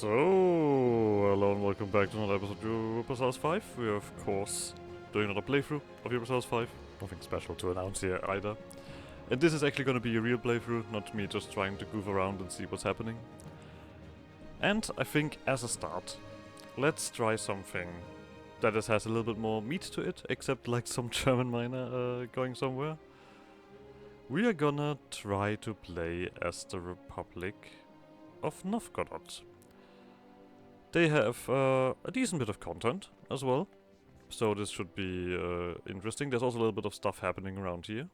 So, hello and welcome back to another episode of EU5. We are, of course, doing another playthrough of EU5. Nothing special to announce here either. And this is actually going to be a real playthrough, not me just trying to goof around and see what's happening. And I think, as a start, let's try something that has a little bit more meat to it, except like some German miner going somewhere. We are gonna try to play as the Republic of Novgorod. They have a decent bit of content as well, so this should be interesting. There's also a little bit of stuff happening around here.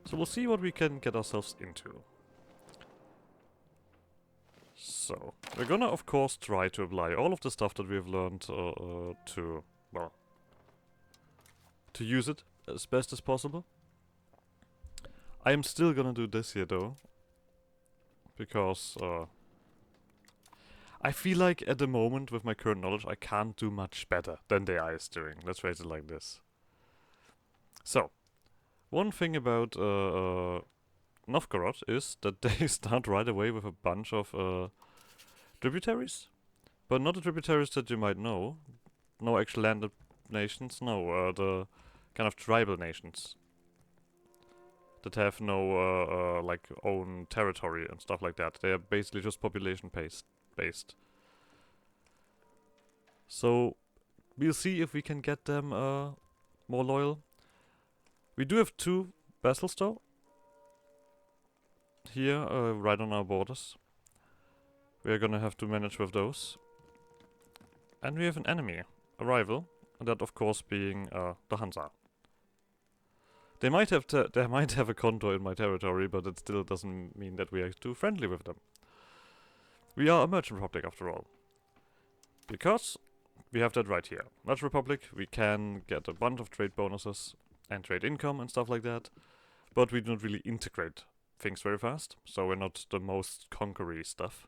So we'll see what we can get ourselves into. So, we're gonna of course try to apply all of the stuff that we have learned to use it as best as possible. I am still gonna do this here though, because I feel like at the moment with my current knowledge I can't do much better than the AI is doing. Let's phrase it like this. So, one thing about Novgorod is that they start right away with a bunch of tributaries, but not the tributaries that you might know. No actual landed nations, no, the kind of tribal nations that have no like own territory and stuff like that. They are basically just population based. So we'll see if we can get them more loyal. We do have 2 vassals though here, right on our borders. We are gonna have to manage with those. And we have an enemy, a rival, and that of course being the Hansa. They might have a contour in my territory, but it still doesn't mean that we are too friendly with them. We are a merchant republic after all. Because we have that right here. Merchant republic, we can get a bunch of trade bonuses and trade income and stuff like that, but we do not really integrate things very fast, so we're not the most conquery stuff.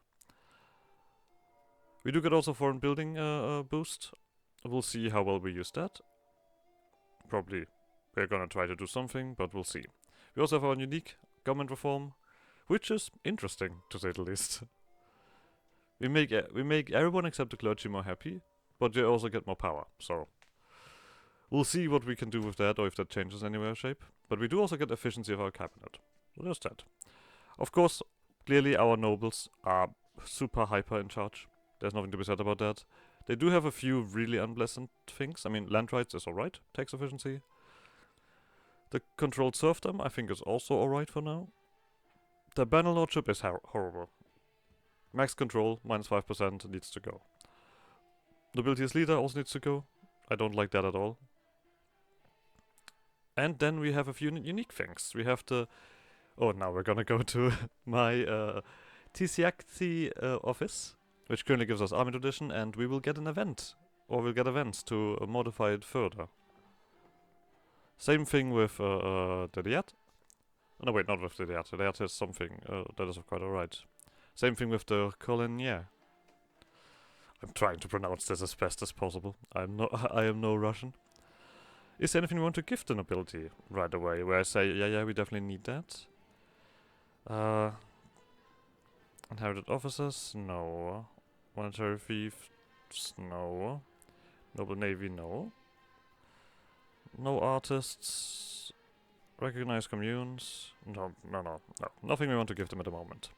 We do get also foreign building boost. We'll see how well we use that. Probably we're gonna try to do something, but we'll see. We also have our unique government reform, which is interesting to say the least. We make everyone except the clergy more happy, but they also get more power. So we'll see what we can do with that, or if that changes in any way or shape. But we do also get efficiency of our cabinet. So there's that. Of course, clearly our nobles are super hyper in charge. There's nothing to be said about that. They do have a few really unpleasant things. I mean, land rights is alright, tax efficiency. The controlled serfdom, I think, is also alright for now. The banner lordship is horrible. Max control, minus 5%, needs to go. Nobility as leader also needs to go. I don't like that at all. And then we have a few unique things. We have the... Oh, now we're gonna go to my TCAC office, which currently gives us army tradition, and we will get an event. Or we'll get events to modify it further. Same thing with the Diat. No, wait, not with the Diat. The Diat is something that is quite alright. Same thing with the Colonier. I'm trying to pronounce this as best as possible. I am no Russian. Is there anything we want to give the nobility right away? Where I say, yeah, we definitely need that. Inherited officers? No. Monetary thieves? No. Noble navy? No. No artists. Recognized communes? No. Nothing we want to give them at the moment.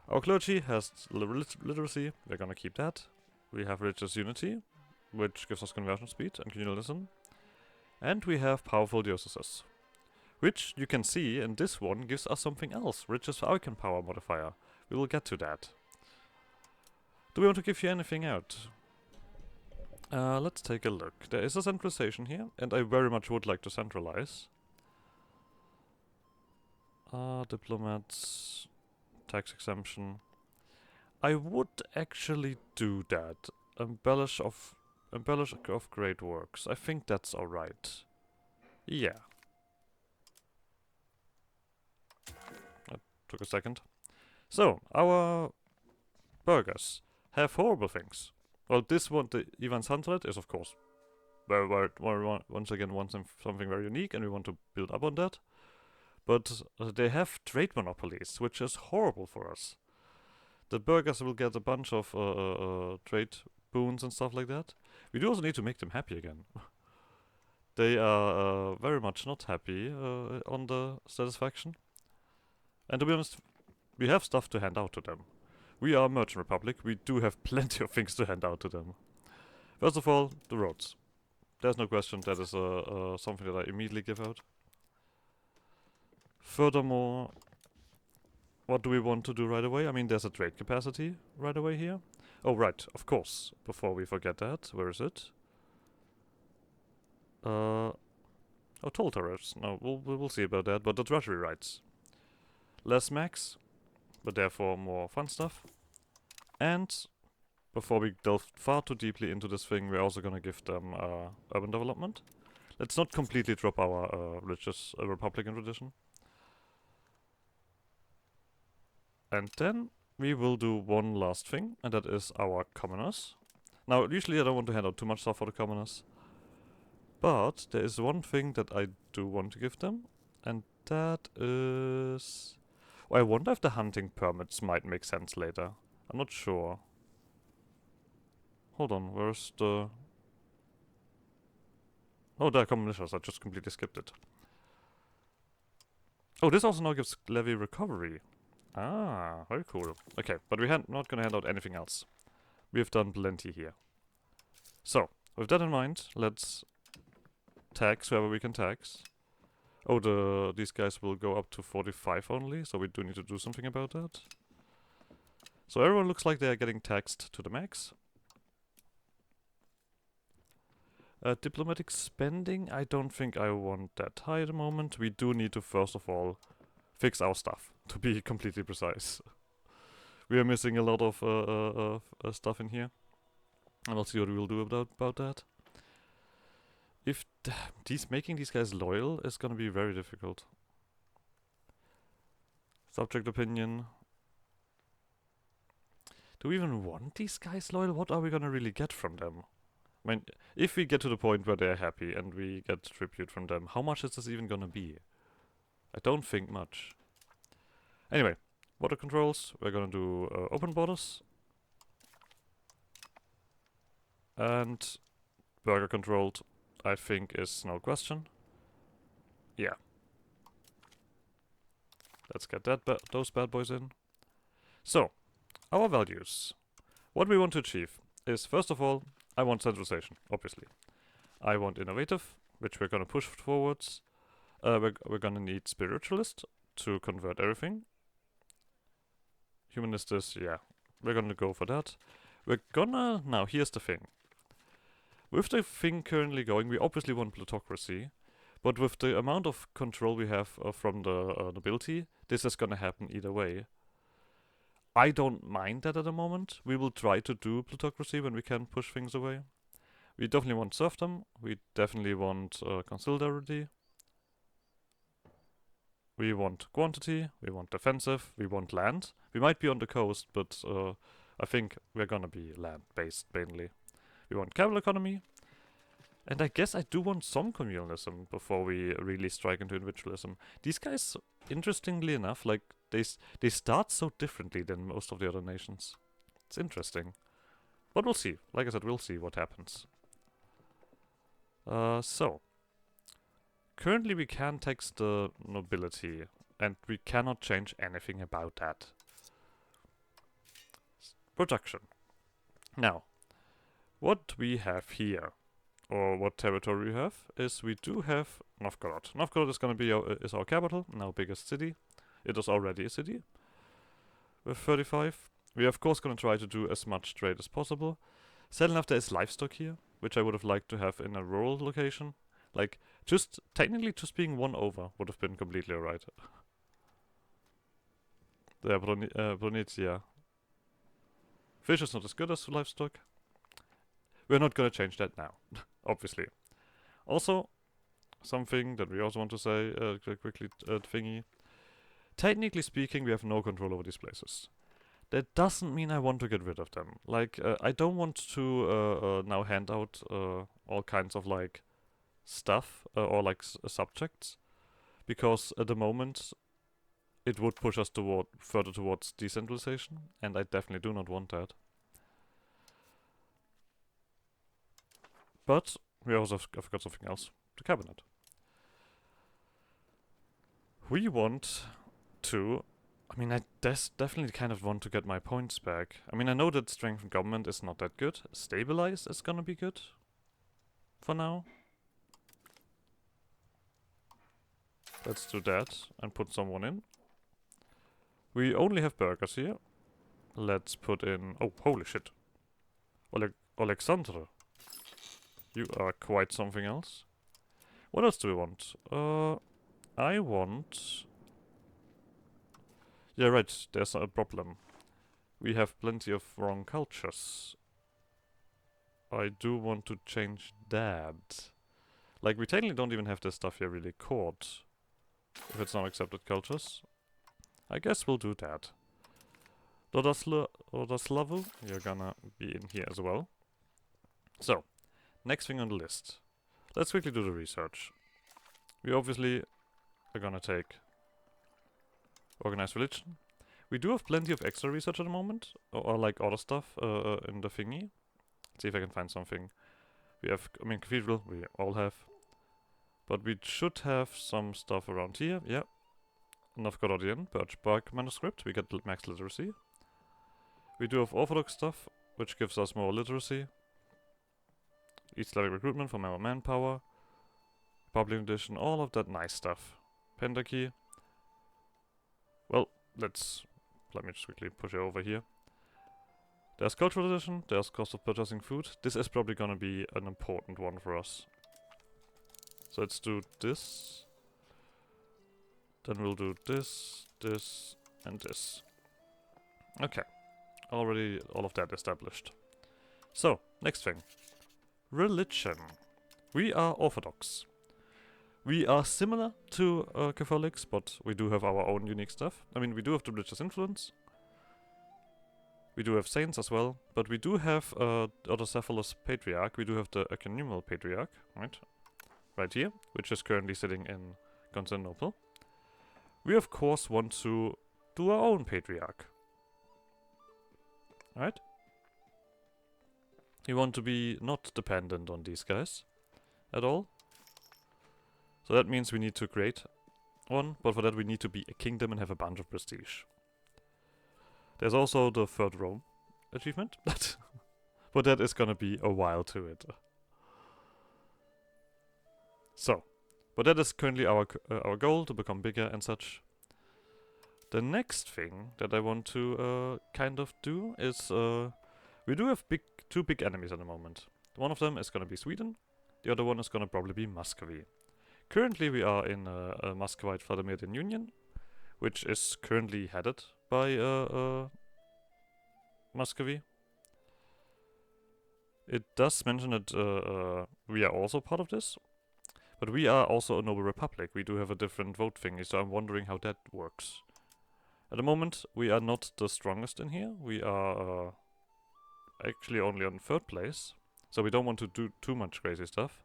Our clergy has literacy, we're gonna keep that. We have religious unity, which gives us conversion speed and communalism. And we have powerful dioceses, which you can see in this one gives us something else, riches Arcan power modifier. We will get to that. Do we want to give you anything out? Let's take a look. There is a centralization here, and I very much would like to centralize. Diplomats... Tax exemption. I would actually do that. Embellish of great works. I think that's alright. Yeah. That took a second. So, our burghers have horrible things. Well, this one, the Ivan's 100, is of course once again something very unique, and we want to build up on that. But they have trade monopolies, which is horrible for us. The burghers will get a bunch of trade boons and stuff like that. We do also need to make them happy again. They are very much not happy on the satisfaction. And to be honest, we have stuff to hand out to them. We are a merchant republic. We do have plenty of things to hand out to them. First of all, the roads. There's no question that is something that I immediately give out. Furthermore, what do we want to do right away? I mean, there's a trade capacity right away here. Oh, right, of course. Before we forget that, where is it? Oh, toll tariffs. No, we'll see about that. But the treasury rights. Less max, but therefore more fun stuff. And before we delve far too deeply into this thing, we're also gonna give them urban development. Let's not completely drop our religious republican tradition. And then we will do one last thing, and that is our commoners. Now, usually I don't want to hand out too much stuff for the commoners, but there is one thing that I do want to give them, and that is... Oh, I wonder if the hunting permits might make sense later. I'm not sure. Hold on, where's the... Oh, there are common militias, I just completely skipped it. Oh, this also now gives levy recovery. Ah, very cool. Okay, but we're not gonna hand out anything else. We've done plenty here. So, with that in mind, let's tax whoever we can tax. Oh, these guys will go up to 45 only, so we do need to do something about that. So everyone looks like they are getting taxed to the max. Diplomatic spending, I don't think I want that high at the moment. We do need to first of all fix our stuff, to be completely precise. We are missing a lot of stuff in here. And we'll see what we will do about that. If making these guys loyal is gonna be very difficult. Subject opinion. Do we even want these guys loyal? What are we gonna really get from them? I mean, if we get to the point where they're happy and we get tribute from them, how much is this even gonna be? I don't think much. Anyway, border controls. We're gonna do open borders. And burger controlled, I think, is no question. Yeah. Let's get those bad boys in. So, our values. What we want to achieve is, first of all, I want centralization, obviously. I want innovative, which we're gonna push forwards. We're gonna need spiritualist to convert everything. Humanist is, yeah, we're gonna go for that. Now here's the thing. With the thing currently going, we obviously want plutocracy, but with the amount of control we have from the nobility, this is gonna happen either way. I don't mind that at the moment. We will try to do plutocracy when we can push things away. We definitely want serfdom. We definitely want conciliarity. We want quantity. We want defensive. We want land. We might be on the coast, but I think we're gonna be land-based mainly. We want capital economy. And I guess I do want some communalism before we really strike into individualism. These guys, interestingly enough, like, they start so differently than most of the other nations. It's interesting. But we'll see. Like I said, we'll see what happens. So. Currently we can tax the nobility, and we cannot change anything about that. Production. Now, what we have here, or what territory we have, is we do have Novgorod. Novgorod is gonna be is our capital, and our biggest city. It is already a city. With 35. We are of course gonna try to do as much trade as possible. Sadly enough, there is livestock here, which I would have liked to have in a rural location. Like, technically just being one over would have been completely alright. There, Brunizia. Fish is not as good as livestock. We're not gonna change that now, obviously. Also, something that we also want to say quickly, thingy. Technically speaking, we have no control over these places. That doesn't mean I want to get rid of them. Like, I don't want to now hand out all kinds of, like, stuff or like subjects, because at the moment it would push us further towards decentralization, and I definitely do not want that. But we also have got something else. The cabinet. We want to... I mean, I definitely kind of want to get my points back. I mean, I know that strengthened government is not that good. Stabilize is gonna be good. For now. Let's do that and put someone in. We only have burghers here. Let's put in... Oh, holy shit. Alexandra. You are quite something else. What else do we want? I want... Yeah, right, there's a problem. We have plenty of wrong cultures. I do want to change that. Like, we technically don't even have this stuff here really caught. If it's not accepted cultures. I guess we'll do that. Dodaslavu, you're gonna be in here as well. So, next thing on the list. Let's quickly do the research. We obviously are gonna take organized religion. We do have plenty of extra research at the moment, or like other stuff in the thingy. Let's see if I can find something. We have, I mean, cathedral, we all have. But we should have some stuff around here, yeah. Novgorodian, birch bark manuscript, we get max literacy. We do have orthodox stuff, which gives us more literacy. East Slavic recruitment for more manpower. Public edition, all of that nice stuff. Pentakey. Well, let me just quickly push it over here. There's cultural edition, there's cost of purchasing food. This is probably gonna be an important one for us. So let's do this. Then we'll do this, this, and this. Okay. Already all of that established. So, next thing. Religion. We are Orthodox. We are similar to Catholics, but we do have our own unique stuff. I mean, we do have the religious influence. We do have saints as well, but we do have the Autocephalous Patriarch. We do have the Ecumenical Patriarch, right? Right here, which is currently sitting in Constantinople. We of course want to do our own Patriarch. Right? We want to be not dependent on these guys at all. So that means we need to create one, but for that we need to be a kingdom and have a bunch of prestige. There's also the Third Rome achievement, but that is gonna be a while to it. So, but that is currently our goal, to become bigger and such. The next thing that I want to kind of do is we do have two big enemies at the moment. One of them is gonna be Sweden. The other one is gonna probably be Muscovy. Currently we are in a Muscovite Vladimirian Union, which is currently headed by Muscovy. It does mention that we are also part of this, but we are also a noble republic. We do have a different vote thingy, so I'm wondering how that works. At the moment, we are not the strongest in here. We are actually only on 3rd place, so we don't want to do too much crazy stuff.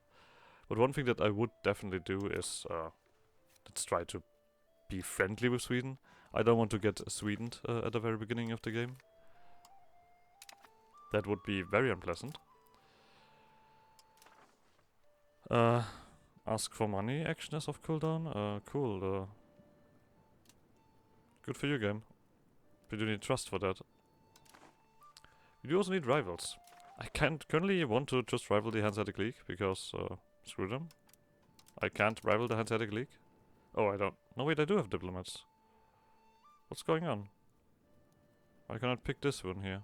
But one thing that I would definitely do is let's try to be friendly with Sweden. I don't want to get Swedened at the very beginning of the game. That would be very unpleasant. Ask for money action is off cooldown. Cool. Good for you, game. We do need trust for that. We do also need rivals. I can't currently want to just rival the Hanseatic League because screw them. I can't rival the Hanseatic League. Oh, I don't. No, wait, I do have diplomats. What's going on? I cannot pick this one here.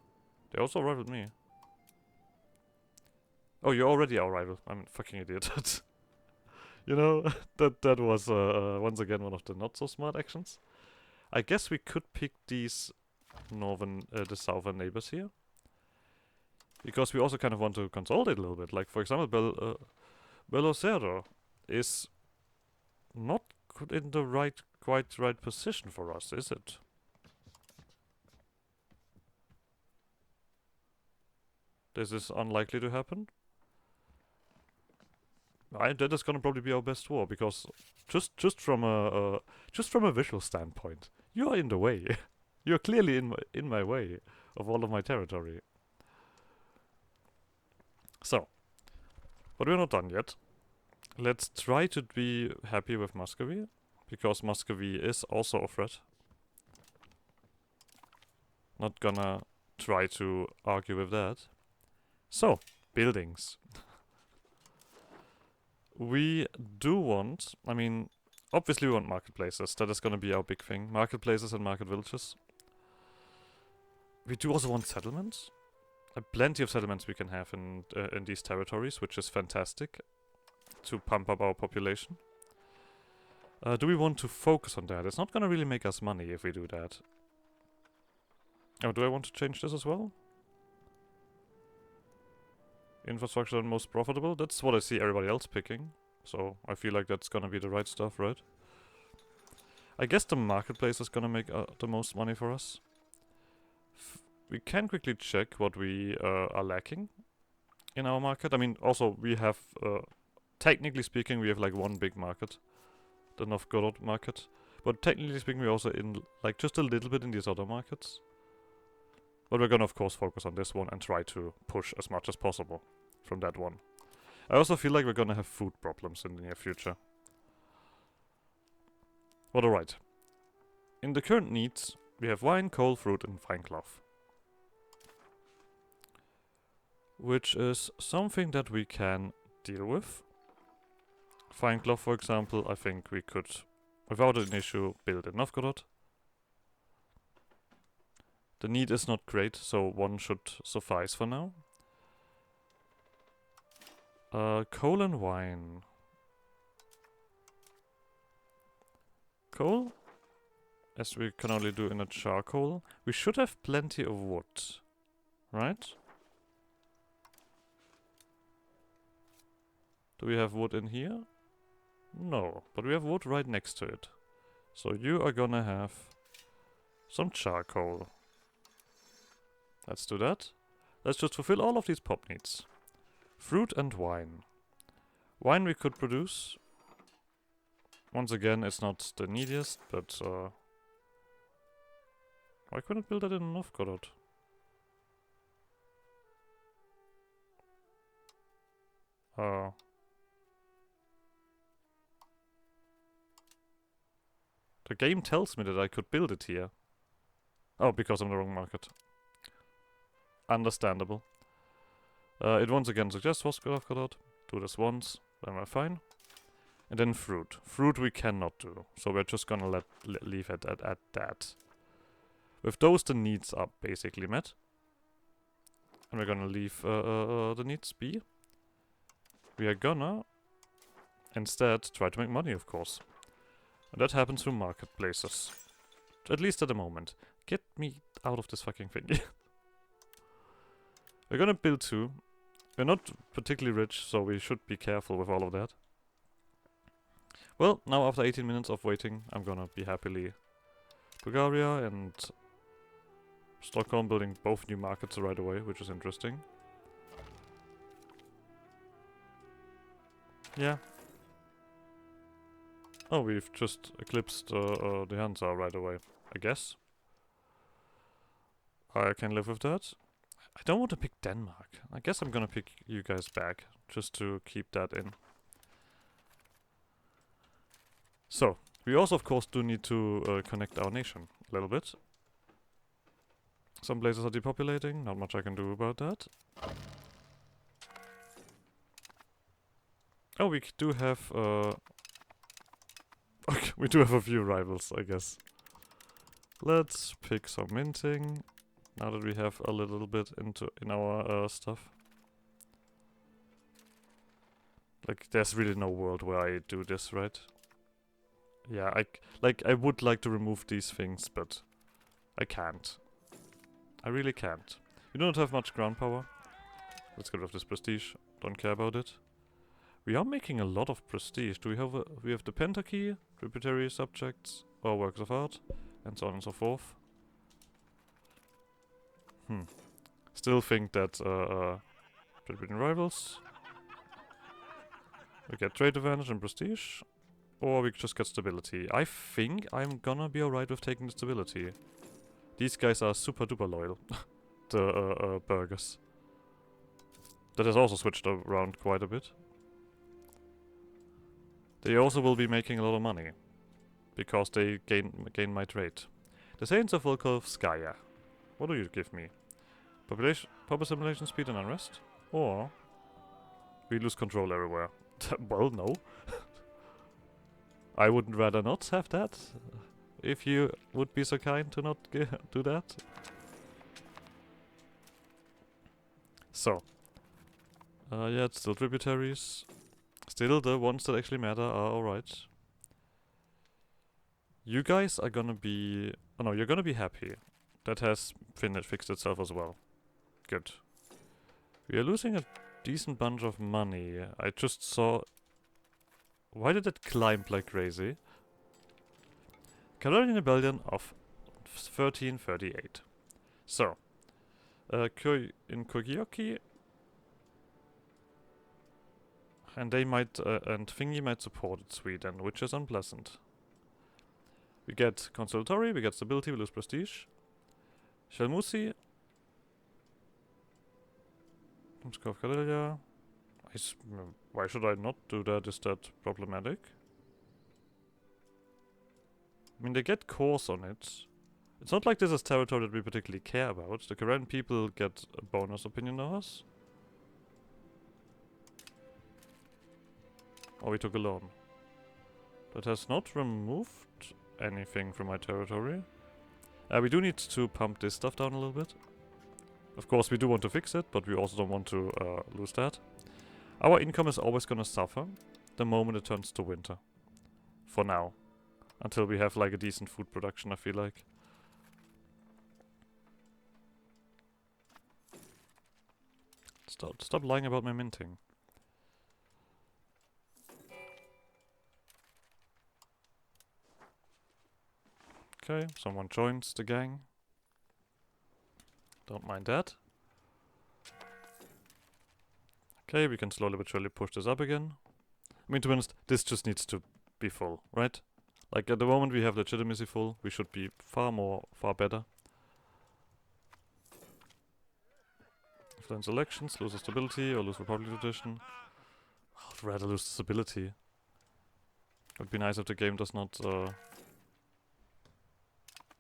They also rivaled me. Oh, you're already our rival. I'm a fucking idiot. You know, that was once again one of the not so smart actions. I guess we could pick these the southern neighbors here. Because we also kind of want to consolidate a little bit. Like, for example, Belosero is not in the quite right position for us, is it? This is unlikely to happen. That is gonna probably be our best war, because just from a visual standpoint, You are in the way. You're clearly in my way of all of my territory. So, but we're not done yet. Let's try to be happy with Muscovy, because Muscovy is also a threat. Not gonna try to argue with that. So, buildings. We do want, I mean, obviously we want marketplaces. That is gonna be our big thing. Marketplaces and market villages. We do also want settlements. Plenty of settlements we can have in these territories, which is fantastic to pump up our population. Do we want to focus on that? It's not gonna really make us money if we do that. Oh, do I want to change this as well? Infrastructure and most profitable? That's what I see everybody else picking. So I feel like that's gonna be the right stuff, right? I guess the marketplace is gonna make the most money for us. We can quickly check what we are lacking in our market. I mean, also we have, technically speaking, we have like one big market, the Novgorod market. But technically speaking, we're also in like just a little bit in these other markets. But we're gonna of course focus on this one and try to push as much as possible from that one. I also feel like we're gonna have food problems in the near future. But alright. In the current needs, we have wine, coal, fruit and fine cloth. Which is something that we can deal with. Fine cloth, for example, I think we could, without an issue, build in Novgorod. The need is not great, so one should suffice for now. Coal and wine. Coal, as we can only do in a charcoal. We should have plenty of wood, right? Do we have wood in here? No, but we have wood right next to it. So you are gonna have some charcoal. Let's do that. Let's just fulfill all of these pop needs. Fruit and wine. Wine we could produce. Once again, it's not the neediest, but why couldn't I build that in Novgorod? The game tells me that I could build it here. Oh, because I'm in the wrong market. Understandable. It once again suggests Novgorod. Do this once, then we're fine. And then fruit. Fruit we cannot do, so we're just gonna leave it at that. With those, the needs are basically met. And we're gonna leave the needs be. We are gonna instead try to make money, of course. And that happens through marketplaces. At least at the moment. Get me out of this fucking thing. We're gonna build 2. We're not particularly rich, so we should be careful with all of that. Well, now after 18 minutes of waiting, I'm gonna be happily Bulgaria and Stockholm building both new markets right away, which is interesting. Yeah. Oh, we've just eclipsed the Hansa right away, I guess. I can live with that. I don't want to pick Denmark. I guess I'm gonna pick you guys back, just to keep that in. So, we also of course do need to connect our nation a little bit. Some places are depopulating, not much I can do about that. Oh, we do have okay, we do have a few rivals, I guess. Let's pick some minting. Now that we have a little bit in our stuff. Like, there's really no world where I do this, right? Yeah, I would like to remove these things, but I can't. I really can't. We don't have much ground power. Let's get rid of this prestige. Don't care about it. We are making a lot of prestige. Do we have the pentakey, tributary subjects, or works of art, and so on and so forth. Still think that trade between rivals. We get trade advantage and prestige. Or we just get stability. I think I'm gonna be alright with taking the stability. These guys are super duper loyal. The burgers. That has also switched around quite a bit. They also will be making a lot of money. Because they gain my trade. The Saints of Volkovskaya. What do you give me? Population, simulation speed and unrest? Or we lose control everywhere. Well, no. I wouldn't rather not have that. If you would be so kind to not do that. So. Yeah, it's still tributaries. Still, the ones that actually matter are alright. You guys are gonna be... Oh no, you're gonna be happy. That has fixed itself as well. Good. We are losing a decent bunch of money. I just saw... Why did it climb like crazy? Carolingian Rebellion of 1338. So. In Kogioki... And they might... and Thingy might support Sweden, which is unpleasant. We get consolatory, we get stability, we lose prestige. Shelmusi. Moscow of Karelia. Why should I not do that? Is that problematic? I mean, they get cores on it. It's not like this is territory that we particularly care about. The Karen people get a bonus opinion of us. Or we took a loan. That has not removed anything from my territory. We do need to pump this stuff down a little bit. Of course, we do want to fix it, but we also don't want to lose that. Our income is always gonna suffer the moment it turns to winter. For now. Until we have like a decent food production, I feel like. Stop lying about my minting. Okay, someone joins the gang. Don't mind that. Okay, we can slowly but surely push this up again. I mean, to be honest, this just needs to be full, right? Like, at the moment we have legitimacy full, we should be far better. Influence elections, lose the stability, or lose Republic tradition. I'd rather lose the stability. It would be nice if the game does not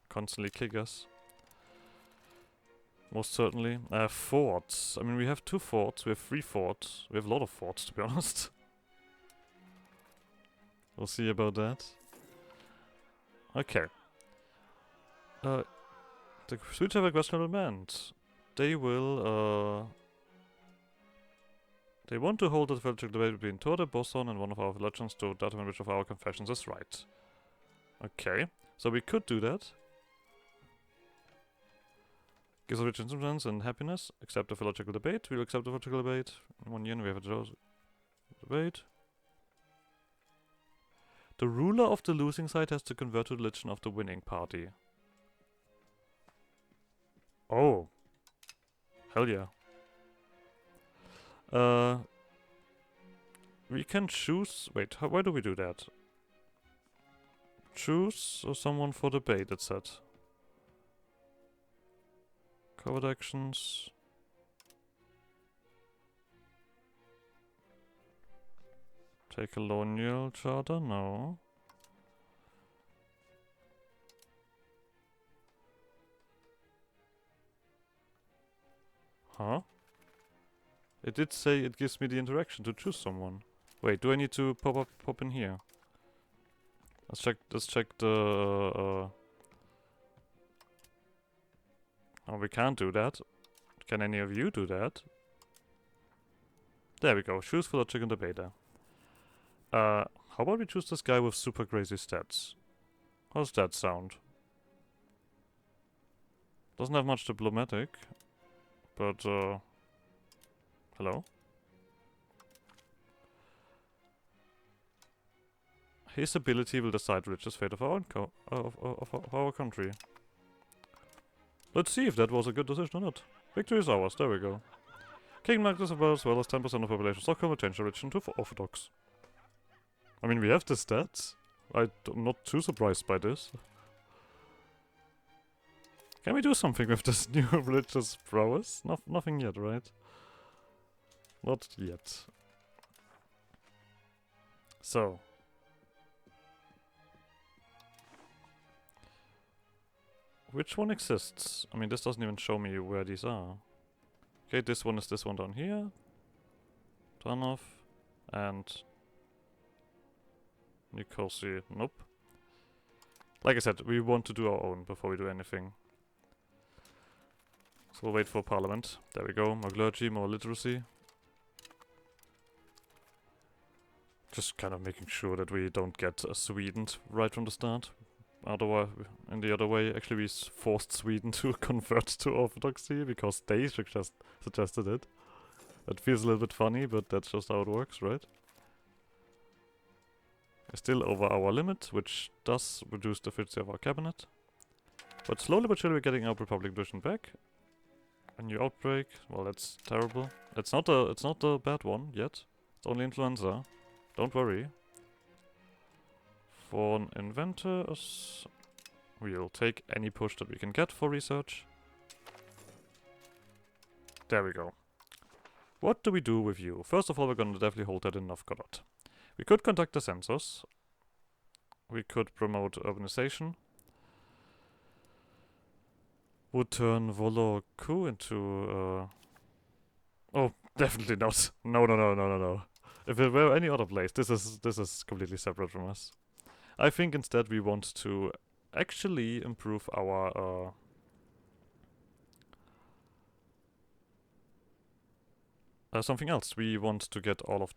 constantly kick us. Most certainly. Forts. I mean, we have 2 forts, we have 3 forts. We have a lot of forts, to be honest. We'll see about that. Okay. The Swedish have a questionable band. They will, they want to hold a theological debate between Tore, Boson, and one of our legends to determine which of our confessions is right. Okay. So we could do that. Gives us rich instruments and happiness. Accept the theological debate. We'll accept the theological debate. In 1 year we have a debate. The ruler of the losing side has to convert to the religion of the winning party. Oh. Hell yeah. We can choose... Wait, why do we do that? Choose someone for debate, it said. Covered actions. Take a colonial charter? No. Huh? It did say it gives me the interaction to choose someone. Wait, do I need to pop in here? Let's check the oh, we can't do that. Can any of you do that? There we go. Choose for the chicken debater. How about we choose this guy with super crazy stats? How's that sound? Doesn't have much diplomatic, but hello? His ability will decide the richest fate of our of our country. Let's see if that was a good decision or not. Victory is ours. There we go. King Magnus as well as 10% of population Stockholm will change the religion to Orthodox. I mean, we have the stats. I'm not too surprised by this. Can we do something with this new religious prowess? Nothing yet, right? Not yet. So. Which one exists? I mean, this doesn't even show me where these are. Okay, this one is this one down here. Turn off. And Nicosia, nope. Like I said, we want to do our own before we do anything. So we'll wait for Parliament. There we go, more clergy, more literacy. Just kind of making sure that we don't get Sweden right from the start. Otherwise, in the other way, actually we forced Sweden to convert to Orthodoxy because they suggested it. That feels a little bit funny, but that's just how it works, right? We're still over our limit, which does reduce the efficiency of our cabinet. But slowly but surely we're getting our Republic tradition back. A new outbreak, well that's terrible. It's not a bad one yet. It's only influenza. Don't worry. For inventors, we'll take any push that we can get for research. There we go. What do we do with you? First of all, we're gonna definitely hold that in Novgorod. We could conduct the census. We could promote urbanization. Would turn Voloku into oh, definitely not. No. If it were any other place, this is completely separate from us. I think instead we want to actually improve our something else. We want to get all of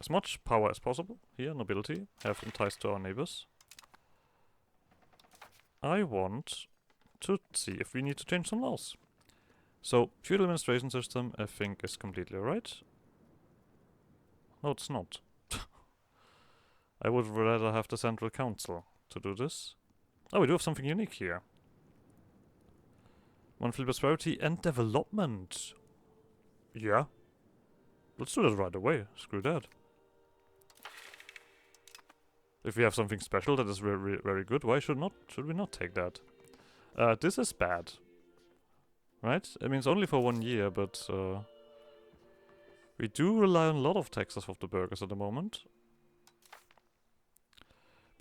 as much power as possible here, nobility, have them ties to our neighbors. I want to see if we need to change some laws. So, feudal administration system I think is completely alright. No, it's not. I would rather have the central council to do this. Oh, we do have something unique here. Monthly prosperity and development. Yeah. Let's do that right away. Screw that. If we have something special that is very good, why should we not take that? This is bad. Right? I mean, it's only for 1 year, but we do rely on a lot of taxes of the burghers at the moment.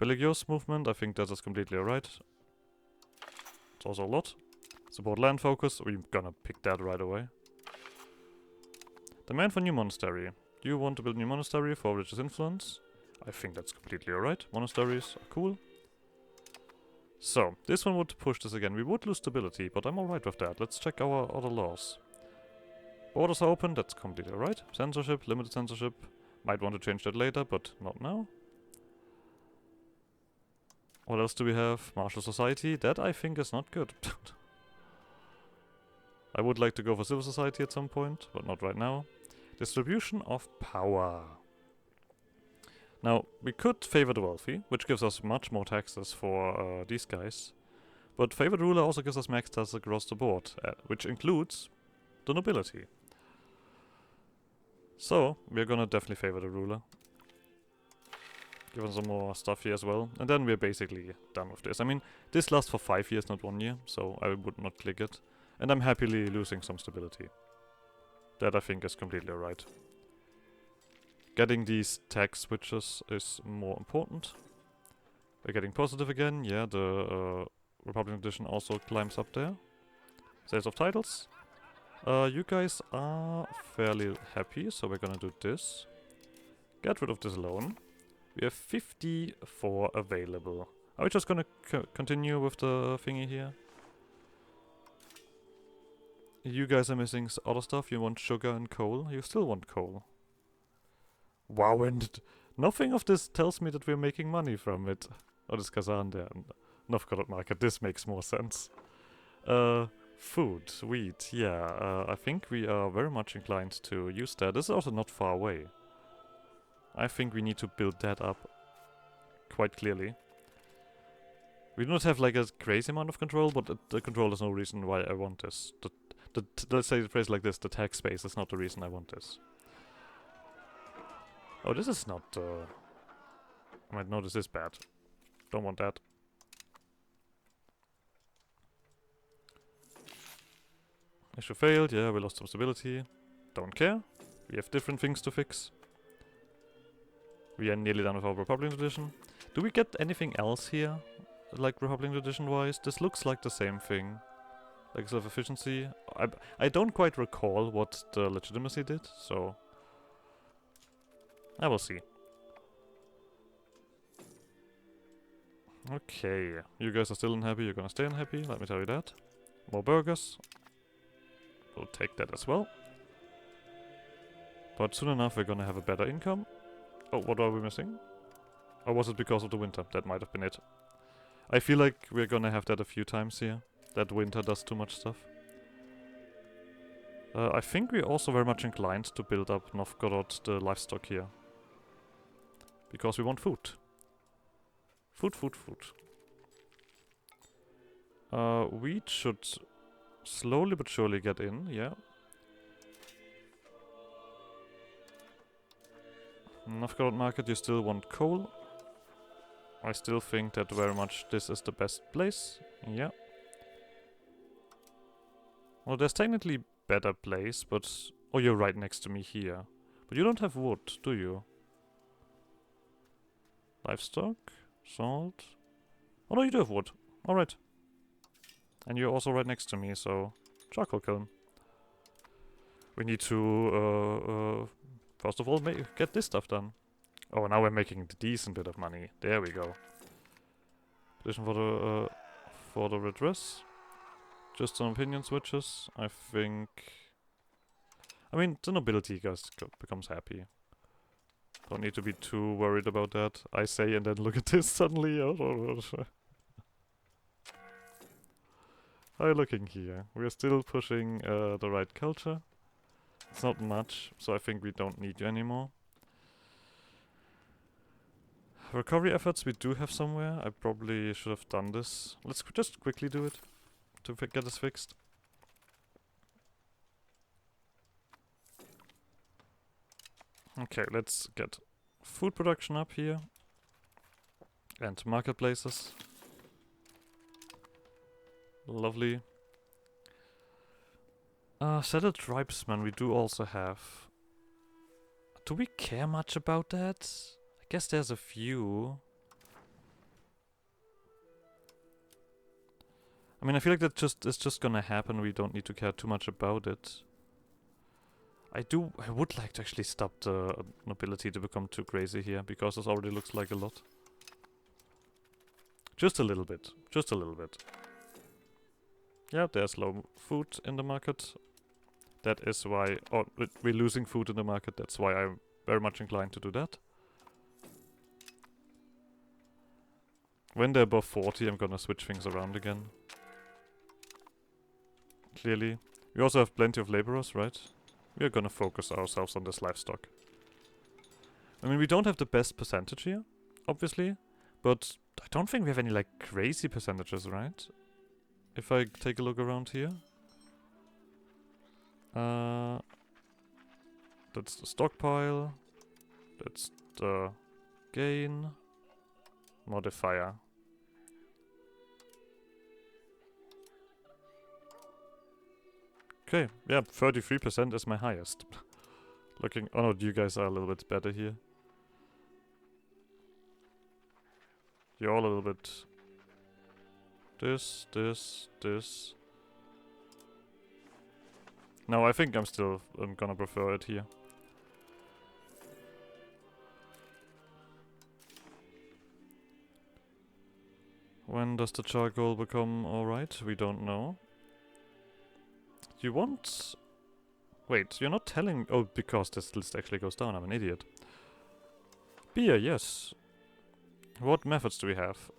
Religious movement, I think that is completely alright. It's also a lot. Support land focus, we're gonna pick that right away. Demand for new monastery. Do you want to build a new monastery for religious influence? I think that's completely alright. Monasteries are cool. So, this one would push this again. We would lose stability, but I'm alright with that. Let's check our other laws. Borders are open, that's completely alright. Censorship, limited censorship. Might want to change that later, but not now. What else do we have? Martial society. That I think is not good. I would like to go for civil society at some point, but not right now. Distribution of power. Now, we could favor the wealthy, which gives us much more taxes for these guys. But favored ruler also gives us max taxes across the board, which includes the nobility. So, we're gonna definitely favor the ruler. Give us some more stuff here as well. And then we're basically done with this. I mean, this lasts for 5 years, not 1 year, so I would not click it. And I'm happily losing some stability. That I think is completely alright. Getting these tax switches is more important. We're getting positive again. Yeah, the Republican edition also climbs up there. Sales of titles. You guys are fairly happy, so we're gonna do this. Get rid of this loan. We have 54 available. Are we just gonna continue with the thingy here? You guys are missing other stuff. You want sugar and coal. You still want coal. Wow, and nothing of this tells me that we're making money from it. Oh, this Kazan there. Novgorod market. This makes more sense. Food, wheat. Yeah, I think we are very much inclined to use that. This is also not far away. I think we need to build that up quite clearly. We do not have like a crazy amount of control, but the control is no reason why I want this. Let's say the phrase like this, the tax space is not the reason I want this. Oh, this is not I might know this is bad. Don't want that. Issue failed, yeah, we lost some stability. Don't care. We have different things to fix. We are nearly done with our Republic tradition. Do we get anything else here? Like Republic tradition wise? This looks like the same thing. Like self-efficiency. I don't quite recall what the legitimacy did, so... I will see. Okay, you guys are still unhappy, you're gonna stay unhappy, let me tell you that. More burgers. We'll take that as well. But soon enough we're gonna have a better income. Oh, what are we missing? Or was it because of the winter? That might have been it. I feel like we're gonna have that a few times here. That winter does too much stuff. I think we're also very much inclined to build up Novgorod, the livestock here. Because we want food. Food, food, food. Wheat should slowly but surely get in, yeah. Novgorod market, you still want coal. I still think that very much this is the best place, yeah. Well, there's technically better place, but... Oh, you're right next to me here. But you don't have wood, do you? Livestock? Salt? Oh no, you do have wood. Alright. And you're also right next to me, so... Charcoal kiln. We need to, first of all, get this stuff done. Oh, now we're making a decent bit of money. There we go. Petition for the redress. Just some opinion switches. I think... I mean, the nobility becomes happy. Don't need to be too worried about that. I say and then look at this suddenly. How are you looking here? We're still pushing the right culture. It's not much, so I think we don't need you anymore. Recovery efforts we do have somewhere. I probably should have done this. Let's just quickly do it to get this fixed. Okay, let's get food production up here. And marketplaces. Lovely. Settled tribesmen we do also have. Do we care much about that? I guess there's a few. I mean, I feel like it's just gonna happen. We don't need to care too much about it. I would like to actually stop the nobility to become too crazy here, because this already looks like a lot. Just a little bit. Just a little bit. Yeah, there's low food in the market. That is why... Oh, we're losing food in the market. That's why I'm very much inclined to do that. When they're above 40, I'm gonna switch things around again. Clearly. We also have plenty of laborers, right? We are gonna focus ourselves on this livestock. I mean, we don't have the best percentage here, obviously. But I don't think we have any, like, crazy percentages, right? If I take a look around here. That's the stockpile. That's the gain. Modifier. Okay, yeah, 33% is my highest. Looking... Oh no, you guys are a little bit better here. You're all a little bit... This. No, I think I'm gonna prefer it here. When does the charcoal become alright? We don't know. You want... Wait, you're not telling... Oh, because this list actually goes down. I'm an idiot. Beer, yes. What methods do we have?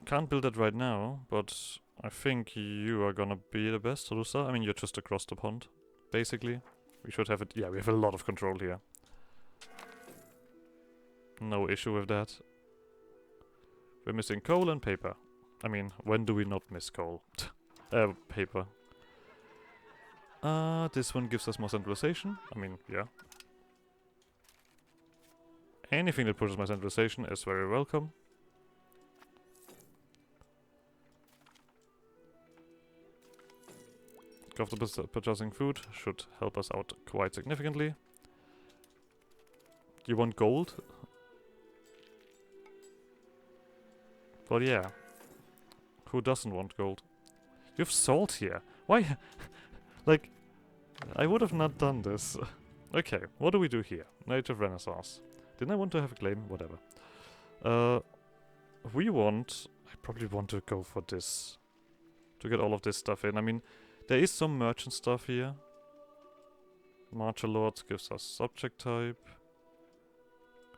Can't build it right now, but I think you are gonna be the best, Rusa. I mean, you're just across the pond, basically. We should have it... Yeah, we have a lot of control here. No issue with that. We're missing coal and paper. I mean, when do we not miss coal? Paper. This one gives us more centralization. I mean, yeah. Anything that pushes my centralization is very welcome. Comfortable purchasing food should help us out quite significantly. You want gold? Well, yeah. Who doesn't want gold? You have salt here. Why? Like, I would have not done this. Okay, what do we do here? Native Renaissance. Didn't I want to have a claim? Whatever. We want... I probably want to go for this. To get all of this stuff in. I mean, there is some merchant stuff here. Marcher Lords gives us subject type.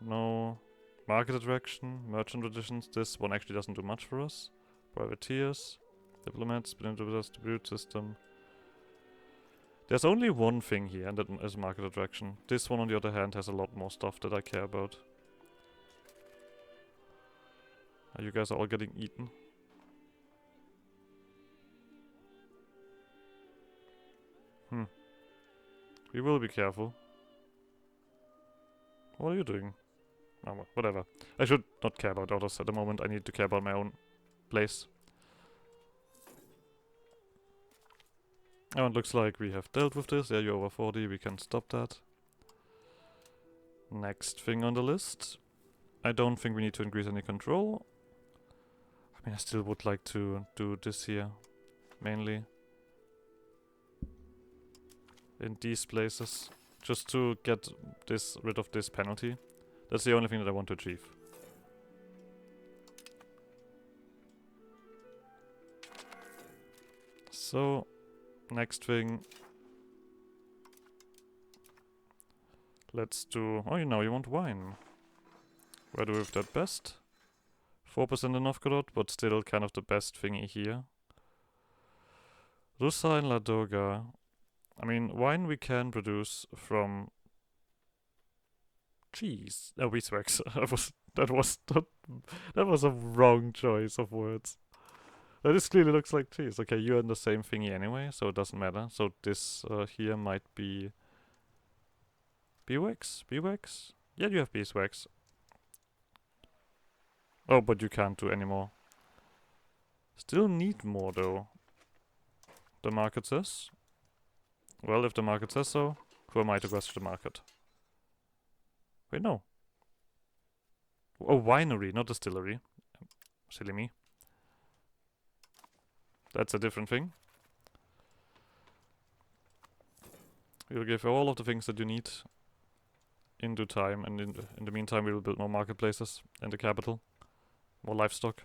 No. Market attraction. Merchant traditions. This one actually doesn't do much for us. Privateers. Diplomats. Distribute system. There's only one thing here, and that is market attraction. This one, on the other hand, has a lot more stuff that I care about. You guys are all getting eaten. We will be careful. What are you doing? Oh, well, whatever. I should not care about others at the moment. I need to care about my own place. Oh, it looks like we have dealt with this. Yeah, you're over 40. We can stop that. Next thing on the list. I don't think we need to increase any control. I mean, I still would like to do this here. Mainly. In these places. Just to get rid of this penalty. That's the only thing that I want to achieve. So, next thing. Let's do... Oh, you want wine. Where do we have that best? 4% in Novgorod, but still kind of the best thingy here. Russa and Ladoga. I mean, wine we can produce from... cheese. No, beeswax. that was a wrong choice of words. This clearly looks like cheese. Okay, you're in the same thingy anyway, so it doesn't matter. So this here might be... beeswax? Beeswax? Yeah, you have beeswax. Oh, but you can't do any more. Still need more though. The market says. Well, if the market says so, who am I to question the market? Wait, no. Oh, winery, not distillery. Silly me. That's a different thing. We'll give you all of the things that you need in due time, and in the meantime we will build more marketplaces in the capital. More livestock.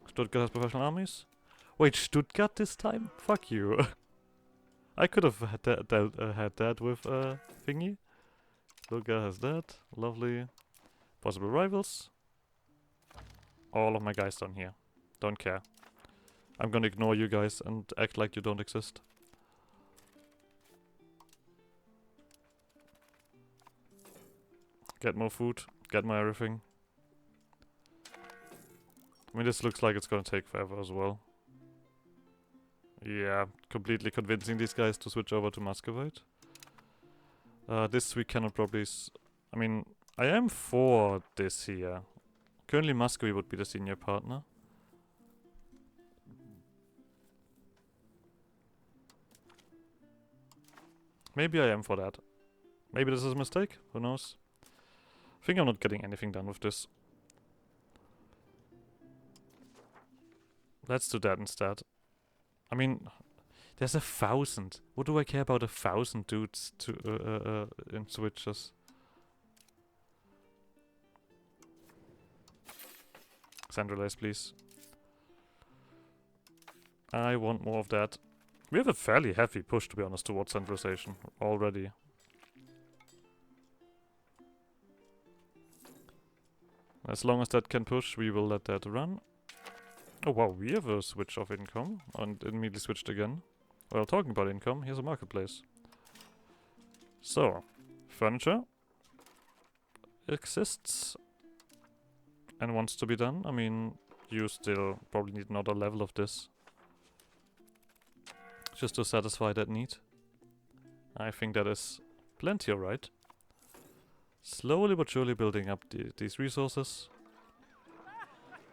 Stuttgart has professional armies? Wait, Stuttgart this time? Fuck you. I could have had that with thingy. Stuttgart has that. Lovely. Possible rivals. All of my guys down here. Don't care. I'm gonna ignore you guys and act like you don't exist. Get more food. Get more everything. I mean, this looks like it's gonna take forever as well. Yeah, completely convincing these guys to switch over to Muscovite. This we cannot probably... I mean, I am for this here. Currently Muscovy would be the senior partner. Maybe I am for that. Maybe this is a mistake, who knows. I think I'm not getting anything done with this. Let's do that instead. I mean, there's 1,000. What do I care about 1,000 dudes to in switches? Centralize, please. I want more of that. We have a fairly heavy push, to be honest, towards centralization already. As long as that can push, we will let that run. Oh wow, we have a switch of income, and immediately switched again. Well, talking about income, here's a marketplace. So, furniture exists and wants to be done. I mean, you still probably need another level of this just to satisfy that need. I think that is plenty alright. Slowly but surely building up these resources.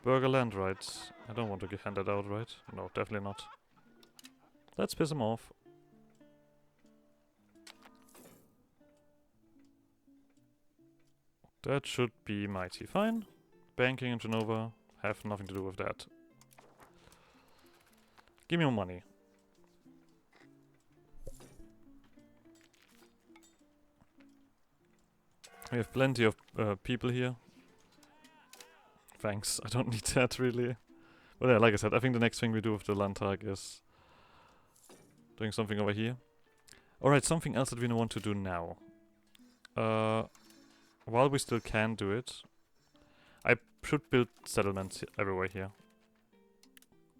Burger land, right? I don't want to get handed out, right? No, definitely not. Let's piss him off. That should be mighty fine. Banking in Genova, have nothing to do with that. Give me more money. We have plenty of people here. Thanks, I don't need that really. But yeah, like I said, I think the next thing we do with the Landtag is doing something over here. Alright, something else that we want to do now. While we still can do it, I should build settlements everywhere here.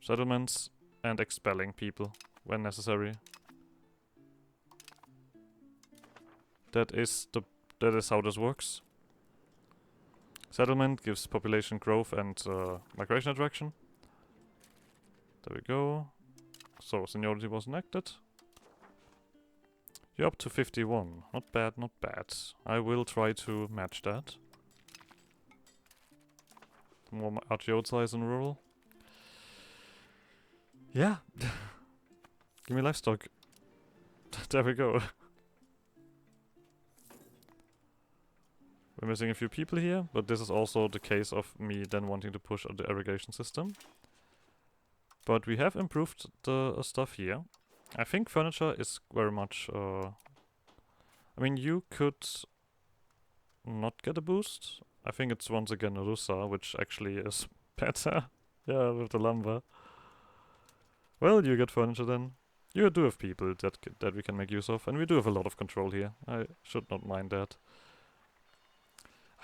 Settlements and expelling people when necessary. That is how this works. Settlement gives population growth and migration attraction. There we go. So seniority was enacted. You're up to 51. Not bad, not bad. I will try to match that. More RTO size in rural. Yeah. Give me livestock. There we go. We're missing a few people here, but this is also the case of me then wanting to push the irrigation system. But we have improved the stuff here. I think furniture is very much... I mean, you could not get a boost. I think it's once again Rusa, which actually is better. Yeah, with the lumber. Well, you get furniture then. You do have people that we can make use of, and we do have a lot of control here. I should not mind that.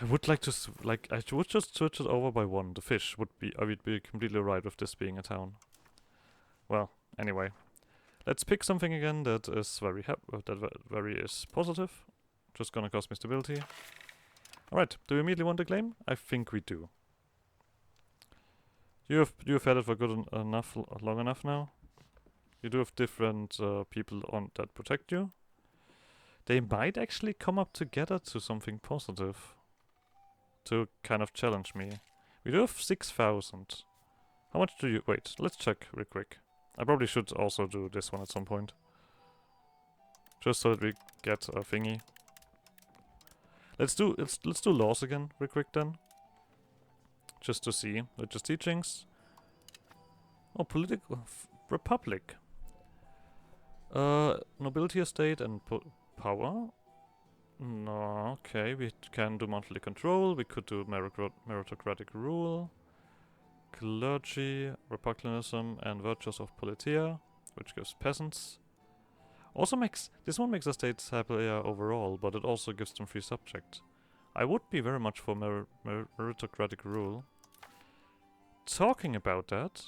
I would like to, I would just switch it over by one. The fish would be, I would be completely right with this being a town. Well, anyway. Let's pick something again that is very is positive. Just gonna cost me stability. Alright, do we immediately want to claim? I think we do. You have had it for good enough, long enough now. You do have different people on that protect you. They might actually come up together to something positive. To kind of challenge me. We do have 6,000. How much do you... Wait, let's check real quick. I probably should also do this one at some point. Just so that we get a thingy. Let's do laws again real quick then. Just to see. Religious teachings. Oh, political... Republic. Nobility estate and power. No, okay, we can do monthly control, we could do meritocratic rule, clergy, republicanism, and virtues of politia, which gives peasants. Also this one makes the states happier overall, but it also gives them free subject. I would be very much for meritocratic rule. Talking about that,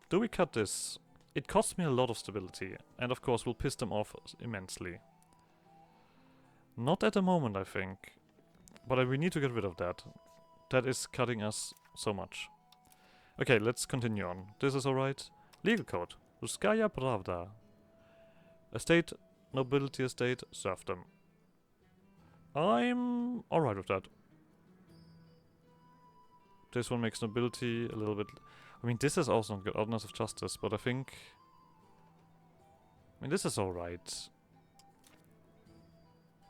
do we cut this? It costs me a lot of stability, and of course will piss them off immensely. Not at the moment, I think. But we need to get rid of that. That is cutting us so much. Okay, let's continue on. This is alright. Legal code. Ruskaya Pravda. Estate, nobility estate, serfdom. I'm alright with that. This one makes nobility a little bit... I mean, this is also not good. Ordinance of justice, but I think... I mean, this is alright.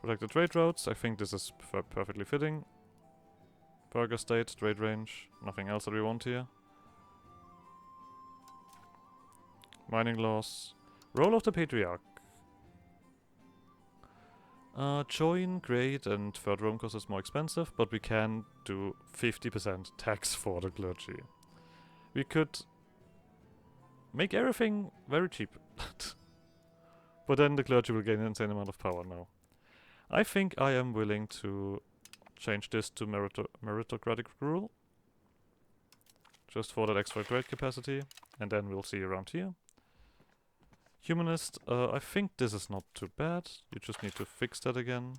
Protect the trade routes. I think this is perfectly fitting. Burger state, trade range. Nothing else that we want here. Mining laws. Role of the Patriarch. Join, great, and third Rome cost is more expensive, but we can do 50% tax for the clergy. We could make everything very cheap. But then the clergy will gain an insane amount of power now. I think I am willing to change this to meritocratic rule. Just for that extra trade capacity. And then we'll see around here. Humanist, I think this is not too bad. You just need to fix that again.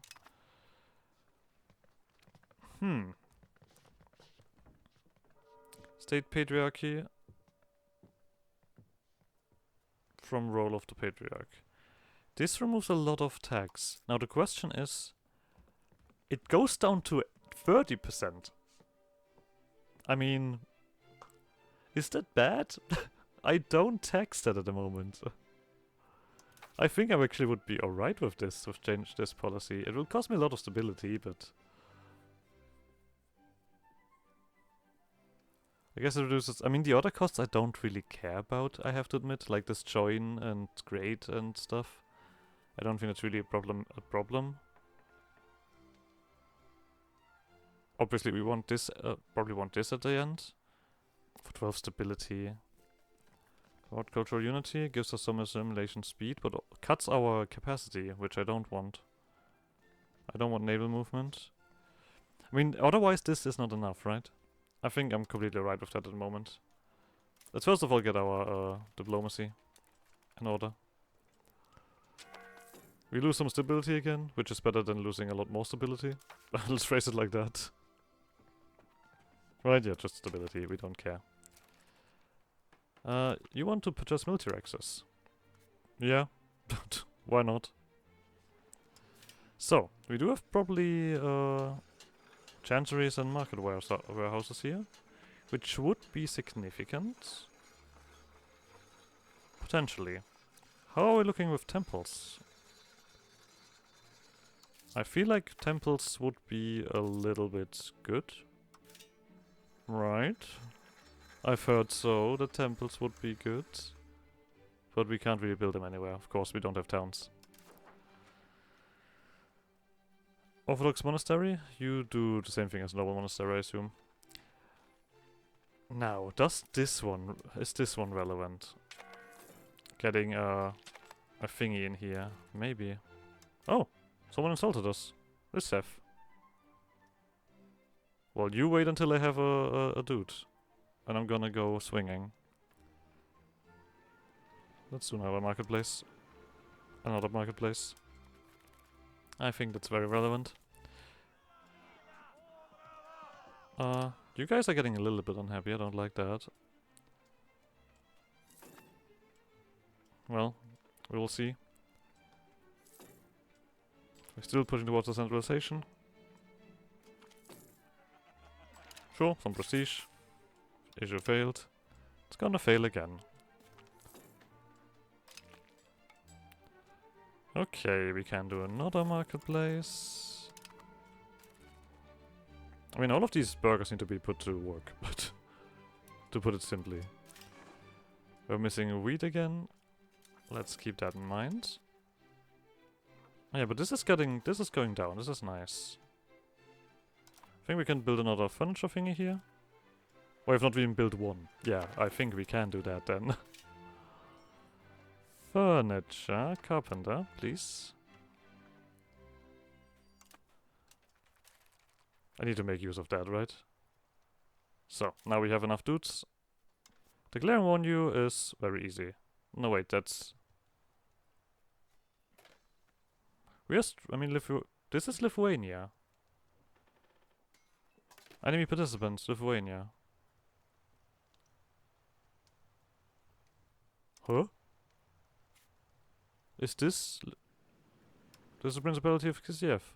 State patriarchy. From role of the patriarch. This removes a lot of tax. Now the question is, it goes down to 30%. I mean, is that bad? I don't tax that at the moment. I think I actually would be alright with this, with change this policy. It will cost me a lot of stability, but I guess it reduces. I mean, the other costs I don't really care about, I have to admit, like this join and create and stuff. I don't think it's really a problem. Obviously, we want this. Probably want this at the end for 12 stability. What cultural unity gives us some assimilation speed, but cuts our capacity, which I don't want. I don't want naval movement. I mean, otherwise this is not enough, right? I think I'm completely right with that at the moment. Let's first of all get our diplomacy in order. We lose some stability again, which is better than losing a lot more stability. Let's phrase it like that. Right, yeah, just stability, we don't care. You want to purchase military access? Yeah, why not? So, we do have probably chanceries and market warehouses here, which would be significant. Potentially. How are we looking with temples? I feel like temples would be a little bit good. Right. I've heard so, that temples would be good. But we can't really build them anywhere. Of course, we don't have towns. Orthodox monastery? You do the same thing as noble monastery, I assume. Now, is this one relevant? Getting a thingy in here. Maybe. Oh! Someone insulted us. This Seth. Well, you wait until I have a dude. And I'm gonna go swinging. Let's do another marketplace. Another marketplace. I think that's very relevant. You guys are getting a little bit unhappy, I don't like that. Well, we will see. We're still pushing towards the centralization. Sure, some prestige. Issue failed. It's gonna fail again. Okay, we can do another marketplace. I mean, all of these burgers need to be put to work, but to put it simply. We're missing wheat again. Let's keep that in mind. Oh, yeah, but this is going down. This is nice. I think we can build another furniture thingy here. Or if not, we can build one. Yeah, I think we can do that then. Furniture, carpenter, please. I need to make use of that, right? So, now we have enough dudes. Declaring on you is very easy. No, wait, that's... this is Lithuania. Enemy participants, Lithuania. Huh? Is this... This is the Principality of Kiev.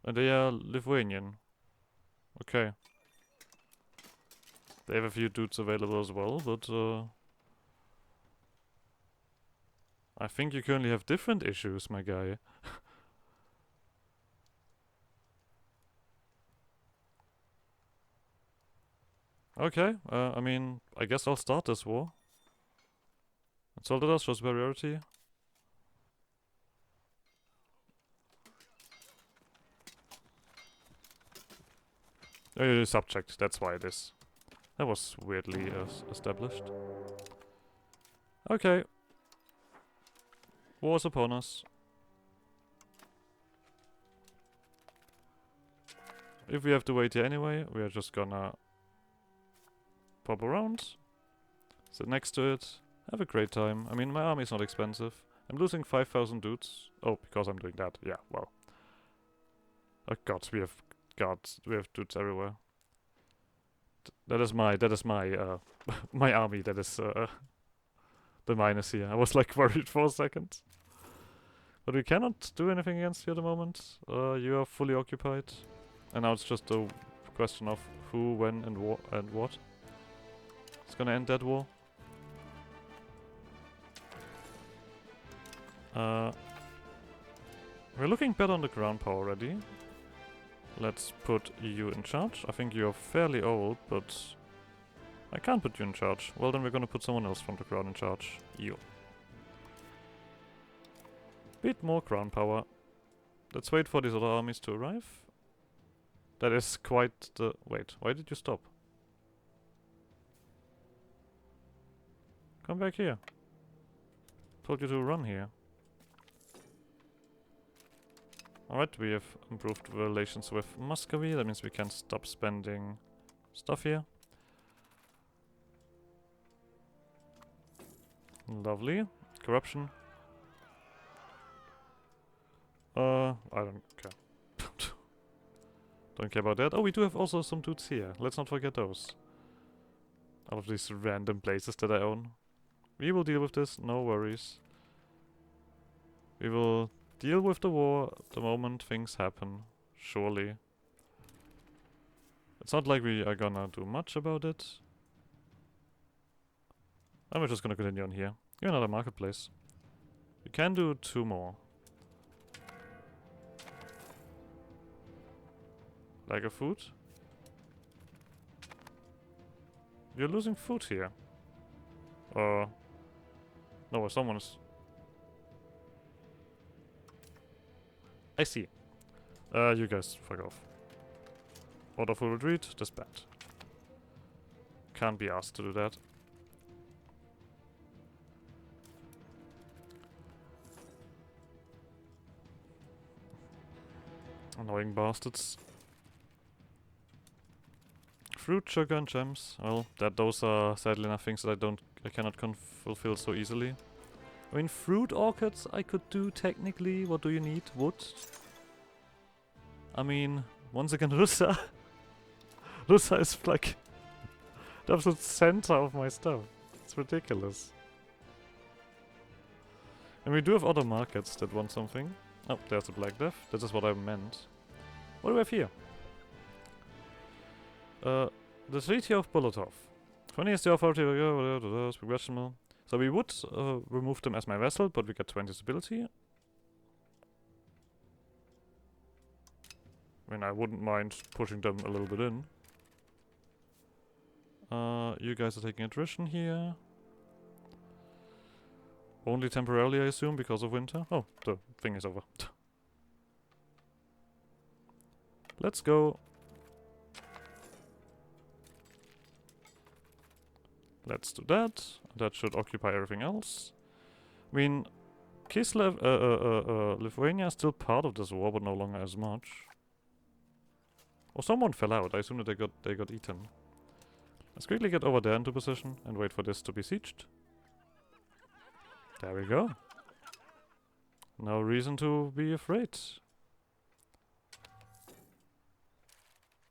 And they are Lithuanian. Okay. They have a few dudes available as well, but I think you currently have different issues, my guy. Okay, I mean, I guess I'll start this war. Insulted us, shows superiority. Oh, you're subject, that's why it is. That was weirdly established. Okay. War's upon us. If we have to wait here anyway, we are just gonna pop around, sit next to it, have a great time. I mean, my army is not expensive. I'm losing 5,000 dudes. Oh, because I'm doing that. Yeah, well. Oh god, we have dudes everywhere. That is my my army that is the minus here. I was like worried for a second. But we cannot do anything against you at the moment. You are fully occupied. And now it's just a question of who, when, and what. It's gonna end that war. We're looking better on the ground power already. Let's put EU in charge. I think you're fairly old, but I can't put you in charge. Well, then we're gonna put someone else from the ground in charge. EU. Bit more ground power. Let's wait for these other armies to arrive. That is quite the... Wait, why did you stop? Come back here. Told you to run here. Alright, we have improved relations with Muscovy. That means we can stop spending stuff here. Lovely. Corruption. I don't care. Don't care about that. Oh, we do have also some dudes here. Let's not forget those. Out of these random places that I own. We will deal with this, no worries. We will deal with the war the moment things happen, surely. It's not like we are gonna do much about it. And we're just gonna continue on here. Give another marketplace. We can do 2 more. Like a food? You're losing food here. No, someone is... I see. You guys, fuck off. Order full retreat, disband. Can't be asked to do that. Annoying bastards. Fruit, sugar, and gems. Well, those are sadly enough things that I cannot fulfill so easily. I mean, fruit orchards I could do technically. What do you need? Wood? I mean, once again, Russa. Russa is like the absolute center of my stuff. It's ridiculous. And we do have other markets that want something. Oh, there's a Black Death. This is what I meant. What do we have here? The Treaty of Bolotov. 20 is the authority, speak rational. So we would remove them as my vassal, but we get 20 stability. I mean, I wouldn't mind pushing them a little bit in. You guys are taking attrition here. Only temporarily, I assume, because of winter. Oh, the thing is over. Let's go. Let's do that. That should occupy everything else. I mean, Kislev, Lithuania is still part of this war, but no longer as much. Or someone fell out. I assume that they got eaten. Let's quickly get over there into position and wait for this to be sieged. There we go. No reason to be afraid.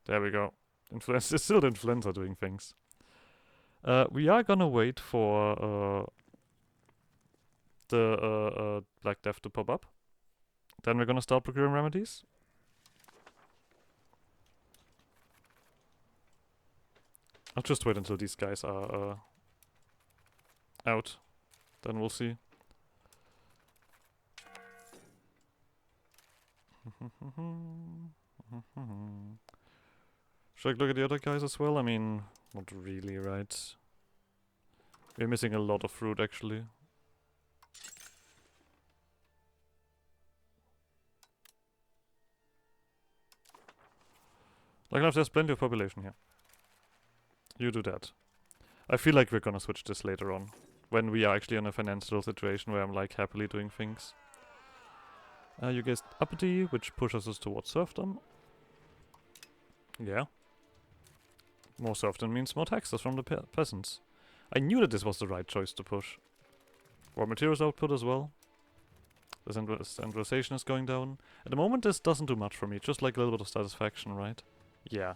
There we go. Influence is still the influenza doing things. We are gonna wait for the Black Death to pop up. Then we're gonna start procuring remedies. I'll just wait until these guys are out. Then we'll see. Should I look at the other guys as well? I mean, not really, right? We're missing a lot of fruit, actually. Like enough, there's plenty of population here. You do that. I feel like we're gonna switch this later on. When we are actually in a financial situation where I'm like happily doing things. You guys uppity, which pushes us towards serfdom. Yeah. More serfdom means more taxes from the peasants. I knew that this was the right choice to push. Raw materials output as well. The centralization is going down. At the moment this doesn't do much for me, just like a little bit of satisfaction, right? Yeah.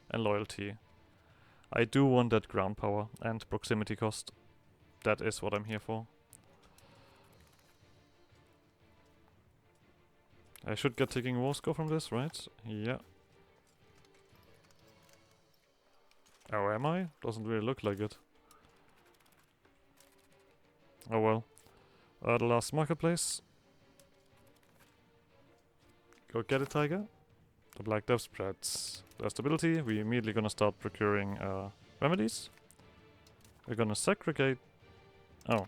And loyalty. I do want that ground power and proximity cost. That is what I'm here for. I should get taking war score from this, right? Yeah. Oh, am I? Doesn't really look like it. Oh well. The last marketplace. Go get it, Tiger. The Black Death spreads their stability. We're immediately gonna start procuring remedies. We're gonna segregate... Oh.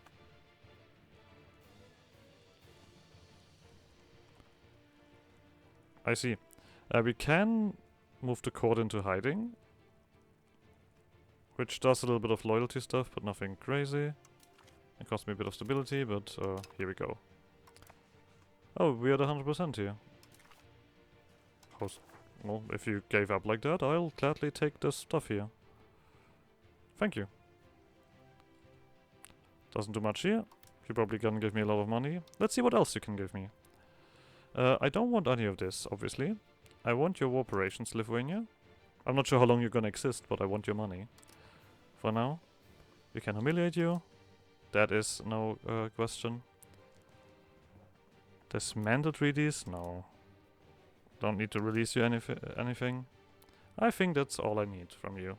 I see. We can move the court into hiding. Which does a little bit of loyalty stuff, but nothing crazy. It costs me a bit of stability, but here we go. Oh, we're at 100% here. Well, if you gave up like that, I'll gladly take this stuff here. Thank you. Doesn't do much here. You're probably gonna give me a lot of money. Let's see what else you can give me. I don't want any of this, obviously. I want your war operations, Lithuania. I'm not sure how long you're gonna exist, but I want your money. For now. We can humiliate you. That is no question. Dismantle treaties? No. Don't need to release you anything. I think that's all I need from you.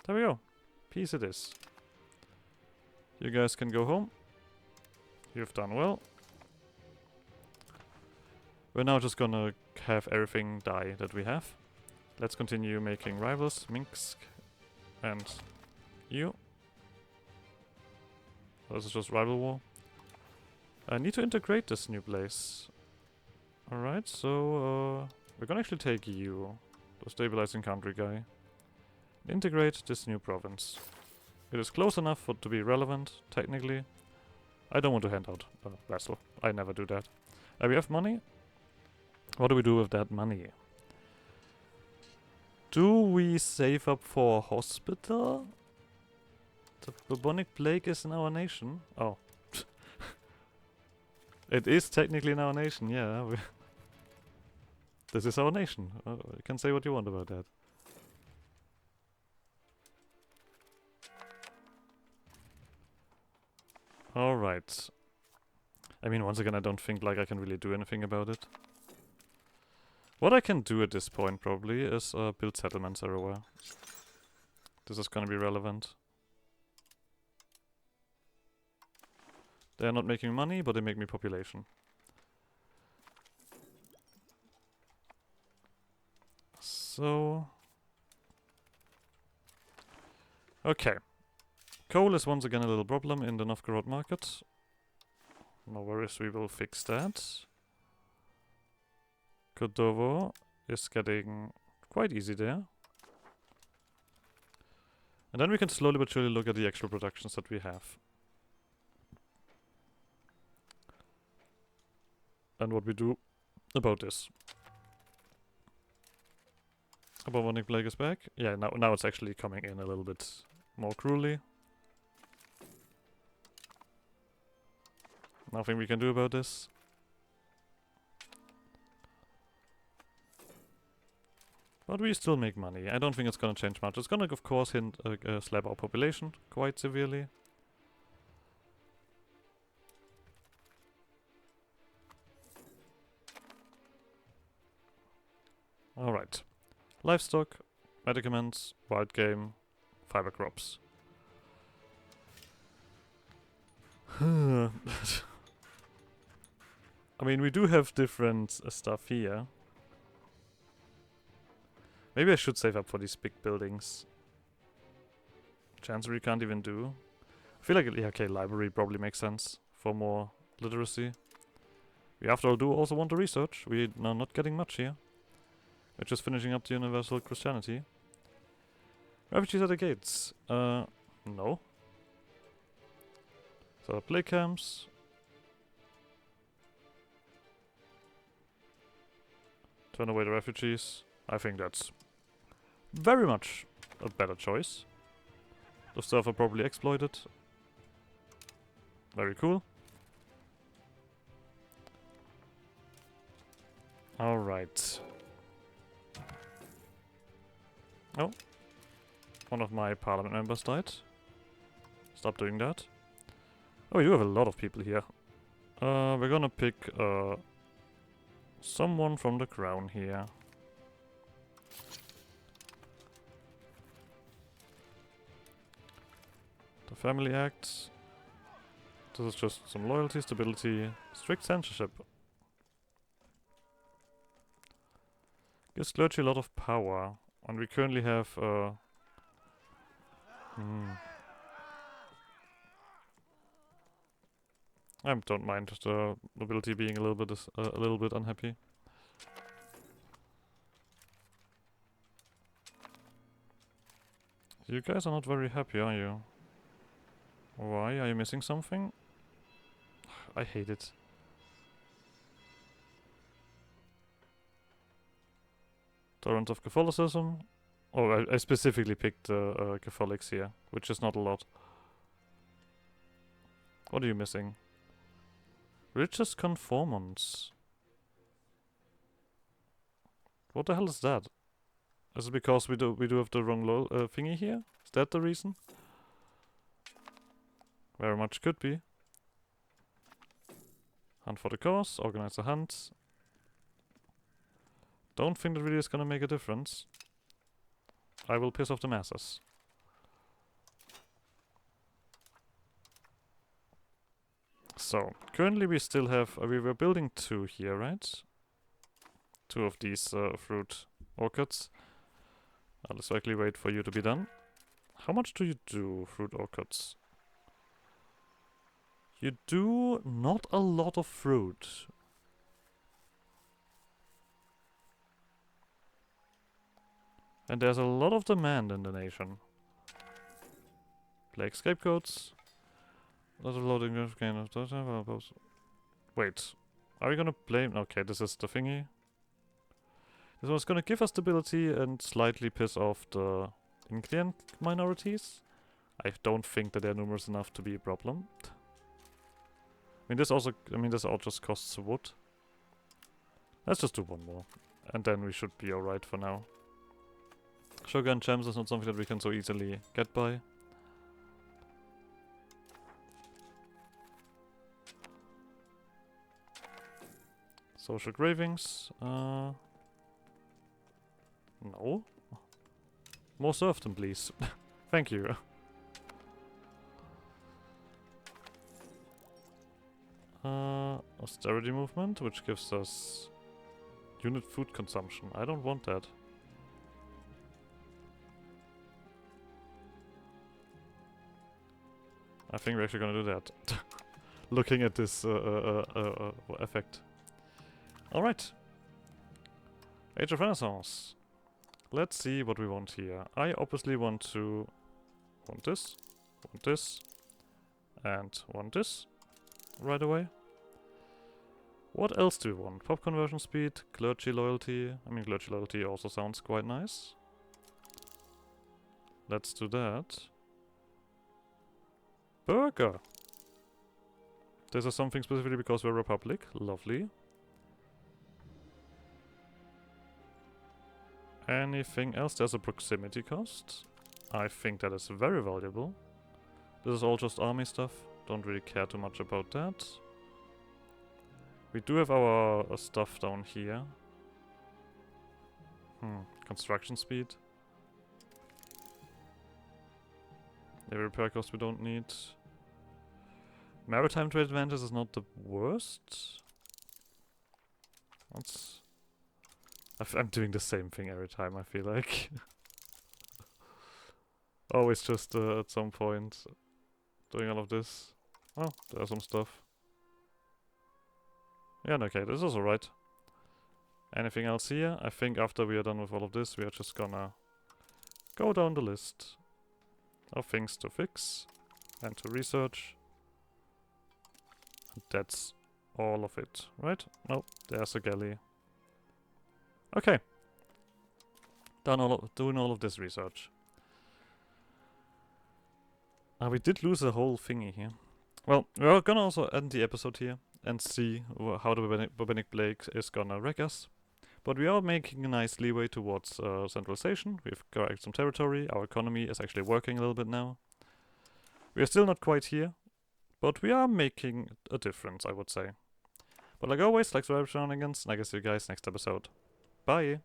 There we go. Peace it is. You guys can go home. You've done well. We're now just gonna have everything die that we have. Let's continue making rivals. Minsk and you. This is just rival war. I need to integrate this new place. Alright, so we're gonna actually take you, the stabilizing country guy. Integrate this new province. It is close enough for to be relevant, technically. I don't want to hand out a vassal. I never do that. We have money. What do we do with that money? Do we save up for a hospital? The bubonic plague is in our nation. Oh. It is technically in our nation, yeah. This is our nation. You can say what you want about that. Alright. I mean, once again, I don't think like I can really do anything about it. What I can do at this point probably is build settlements everywhere. This is gonna be relevant. They're not making money, but they make me population. So... Okay. Coal is once again a little problem in the Novgorod market. No worries, we will fix that. Kodovo is getting quite easy there. And then we can slowly but surely look at the actual productions that we have. And what we do about this. Bubonic plague is back. Yeah, now it's actually coming in a little bit more cruelly. Nothing we can do about this. But we still make money. I don't think it's gonna change much. It's gonna, of course, slap our population quite severely. Alright. Livestock, medicaments, wild game, fiber crops. I mean, we do have different stuff here. Maybe I should save up for these big buildings. Chancery can't even do. I feel like, yeah, okay, library probably makes sense for more literacy. We after all do also want to research. We are not getting much here. We're just finishing up the universal Christianity. Refugees at the gates. No. So, plague camps. Turn away the refugees. I think that's very much a better choice. The server probably exploited. Very cool. Alright. Oh. One of my parliament members died. Stop doing that. Oh, you have a lot of people here. We're gonna pick someone from the crown here. The Family Act. This is just some loyalty, stability, strict censorship. Gives clergy a lot of power. And we currently have I don't mind the nobility being a little bit unhappy. You guys are not very happy, are you? Why? Are you missing something? I hate it. Tolerance of Catholicism. Oh, I specifically picked Catholics here, which is not a lot. What are you missing? Religious conformance. What the hell is that? Is it because we do have the wrong thingy here? Is that the reason? Very much could be. Hunt for the cause, organize a hunt. Don't think that really is gonna make a difference. I will piss off the masses. So, currently we still have, we were building 2 here, right? 2 of these fruit orchards. I'll just likely wait for you to be done. How much do you do, fruit orchards? You do not a lot of fruit. And there's a lot of demand in the nation. Plague scapegoats. Lot of loading of gain of data. Wait. Are we gonna blame? Okay, this is the thingy. This one's gonna give us stability and slightly piss off the inclient minorities. I don't think that they're numerous enough to be a problem. This all just costs wood. Let's just do one more. And then we should be alright for now. Sugar and gems is not something that we can so easily get by. Social cravings. No. More serfdom, please. Thank you. Austerity movement, which gives us unit food consumption. I don't want that. I think we're actually gonna do that. Looking at this effect. Alright. Age of Renaissance. Let's see what we want here. I obviously want this, and want this right away. What else do we want? Pop conversion speed, clergy loyalty. Clergy loyalty also sounds quite nice. Let's do that. Burger! This is something specifically because we're a republic. Lovely. Anything else? There's a proximity cost. I think that is very valuable. This is all just army stuff. Don't really care too much about that. We do have our stuff down here. Construction speed. The repair cost we don't need. Maritime trade advantage is not the worst. I'm doing the same thing every time, I feel like. Always just at some point doing all of this. Oh, there's some stuff. Yeah, okay, this is alright. Anything else here? I think after we are done with all of this, we are just gonna go down the list of things to fix and to research. And that's all of it, right? Nope, there's a galley. Okay. Doing all of this research. We did lose a whole thingy here. Well, we're gonna also end the episode here and see how the bubonic plague is gonna wreck us. But we are making a nice leeway towards centralization. We've got some territory. Our economy is actually working a little bit now. We are still not quite here, but we are making a difference, I would say. But like always, like subscribe, and I can see you guys next episode. Bye!